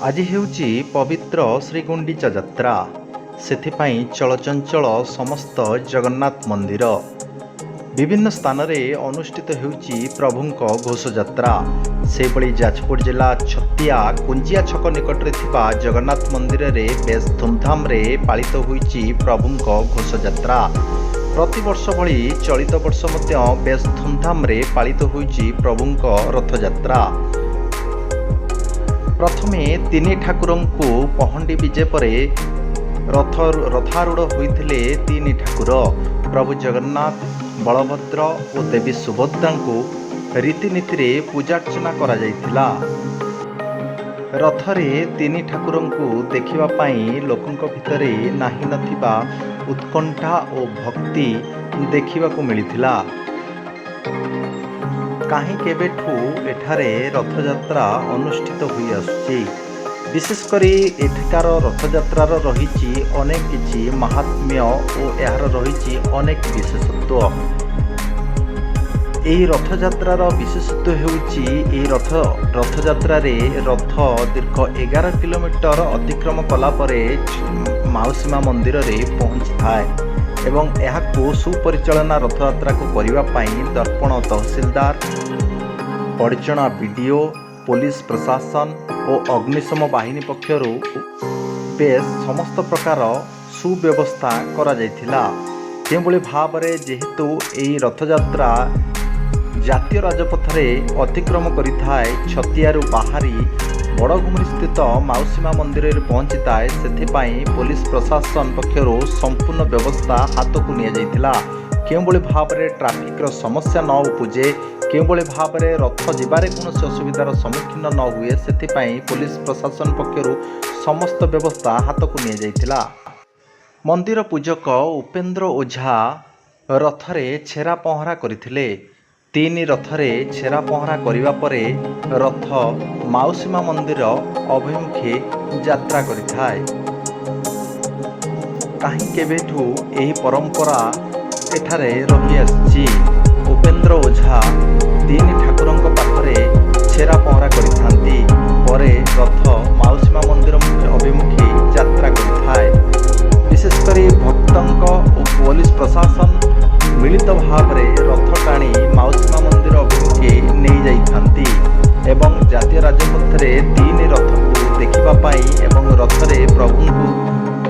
ଆଜି ହେଉଛି ପବିତ୍ର ଶ୍ରୀଗୁଣ୍ଡିଚା ଯାତ୍ରା। ସେଥିପାଇଁ ଚଳଚଞ୍ଚଳ ସମସ୍ତ ଜଗନ୍ନାଥ ମନ୍ଦିର। ବିଭିନ୍ନ ସ୍ଥାନରେ ଅନୁଷ୍ଠିତ ହେଉଛି ପ୍ରଭୁଙ୍କ ଘୋଷଯାତ୍ରା। ସେହିଭଳି ଯାଜପୁର ଜିଲ୍ଲା ଛତିଆ କୁଞ୍ଜିଆ ଛକ ନିକଟରେ ଥିବା ଜଗନ୍ନାଥ ମନ୍ଦିରରେ ବେଶ୍ ଧୁମଧାମରେ ପାଳିତ ହୋଇଛି ପ୍ରଭୁଙ୍କ ଘୋଷଯାତ୍ରା। ପ୍ରତିବର୍ଷ ଭଳି ଚଳିତ ବର୍ଷ ମଧ୍ୟ ବେଶ୍ ଧୁମଧାମରେ ପାଳିତ ହୋଇଛି ପ୍ରଭୁଙ୍କ ରଥଯାତ୍ରା। ପ୍ରଥମେ ତିନି ଠାକୁରଙ୍କୁ ପହଣ୍ଡି ବିଜେ ପରେ ରଥାରୂଢ଼ ହୋଇଥିଲେ ତିନି ଠାକୁର। ପ୍ରଭୁ ଜଗନ୍ନାଥ, ବଳଭଦ୍ର ଓ ଦେବୀ ସୁଭଦ୍ରାଙ୍କୁ ରୀତିନୀତିରେ ପୂଜାର୍ଚ୍ଚନା କରାଯାଇଥିଲା। ରଥରେ ତିନି ଠାକୁରଙ୍କୁ ଦେଖିବା ପାଇଁ ଲୋକଙ୍କ ଭିତରେ ନାହିଁ ନଥିବା ଉତ୍କଣ୍ଠା ଓ ଭକ୍ତି ଦେଖିବାକୁ ମିଳିଥିଲା। କାହିଁ କେବେଠୁ ଏଠାରେ ରଥଯାତ୍ରା ଅନୁଷ୍ଠିତ ହୋଇ ଆସୁଛି। ବିଶେଷ କରି ଏଠିକାର ରଥଯାତ୍ରାର ରହିଛି ଅନେକ କିଛି ମାହାତ୍ମ୍ୟ ଓ ଏହାର ରହିଛି ଅନେକ ବିଶେଷତ୍ୱ। ଏହି ରଥଯାତ୍ରାର ବିଶେଷତ୍ୱ ହେଉଛି ଏହି ରଥଯାତ୍ରାରେ ରଥ ଦୀର୍ଘ 11 କିଲୋମିଟର ଅତିକ୍ରମ କଲା ପରେ ମାଉସୀ ମା ମନ୍ଦିରରେ ପହଞ୍ଚିଥାଏ ଏବଂ ଏହାକୁ ସୁପରିଚାଳନା ରଥଯାତ୍ରାକୁ କରିବା ପାଇଁ ଦର୍ପଣ ତହସିଲଦାର, ପଡ଼ିଚଣା ବିଡ଼ିଓ, ପୋଲିସ ପ୍ରଶାସନ ଓ ଅଗ୍ନିଶମ ବାହିନୀ ପକ୍ଷରୁ ବେଶ୍ ସମସ୍ତ ପ୍ରକାର ସୁବ୍ୟବସ୍ଥା କରାଯାଇଥିଲା। କେଉଁଭଳି ଭାବରେ ଯେହେତୁ ଏହି ରଥଯାତ୍ରା ଜାତୀୟ ରାଜପଥରେ ଅତିକ୍ରମ କରିଥାଏ, ଛତିଆରୁ ବାହାରି ବଡ଼ଘୁମୁରି ସ୍ଥିତ ମାଉସୀ ମା ମନ୍ଦିରରେ ପହଞ୍ଚିଥାଏ, ସେଥିପାଇଁ ପୋଲିସ ପ୍ରଶାସନ ପକ୍ଷରୁ ସମ୍ପୂର୍ଣ୍ଣ ବ୍ୟବସ୍ଥା ହାତକୁ ନିଆଯାଇଥିଲା। କେଉଁଭଳି ଭାବରେ ଟ୍ରାଫିକ୍ର ସମସ୍ୟା ନ ଉପୁଜେ, କେଉଁଭଳି ଭାବରେ ରଥ ଯିବାରେ କୌଣସି ଅସୁବିଧାର ସମ୍ମୁଖୀନ ନ ହୁଏ, ସେଥିପାଇଁ ପୋଲିସ ପ୍ରଶାସନ ପକ୍ଷରୁ ସମସ୍ତ ବ୍ୟବସ୍ଥା ହାତକୁ ନିଆଯାଇଥିଲା। ମନ୍ଦିର ପୂଜକ ଉପେନ୍ଦ୍ର ଓଝା ରଥରେ ଛେରା ପହଁରା କରିଥିଲେ। ତିନି ରଥରେ ଛେରା ପହଁରା କରିବା ପରେ ରଥ ମାଉସୀ ମା ମନ୍ଦିର ଅଭିମୁଖେ ଯାତ୍ରା କରିଥାଏ। କାହିଁ କେବେଠୁ ଏହି ପରମ୍ପରା ଏଠାରେ ରହିଆସିଛି। ଉପେନ୍ଦ୍ର ଓଝା ତିନି ଠାକୁରଙ୍କ ପାଖରେ ଛେରା ପହଁରା କରିଥାନ୍ତି। ପରେ ରଥ ମାଉସୀ ମା ମନ୍ଦିର ଅଭିମୁଖେ ଯାତ୍ରା କରିଥାଏ। ବିଶେଷ କରି ଭକ୍ତଙ୍କ ଓ ପୋଲିସ ପ୍ରଶାସନ ମିଳିତ ଭାବରେ ରଥ ଟାଣି ମାଉସୀ ମା ମନ୍ଦିର ଅଭିମୁଖେ ନେଇଯାଇଥାନ୍ତି ଏବଂ ଜାତୀୟ ରାଜପଥରେ ତିନି ରଥକୁ ଦେଖିବା ପାଇଁ ଏବଂ ରଥରେ ପ୍ରଭୁଙ୍କୁ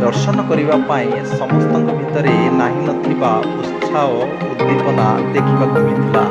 ଦର୍ଶନ କରିବା ପାଇଁ ସମସ୍ତଙ୍କ ଭିତରେ ନାହିଁ ନଥିବା ଉତ୍ସାହ ଉଦ୍ଦୀପନା ଦେଖିବାକୁ ମିଳିଥିଲା।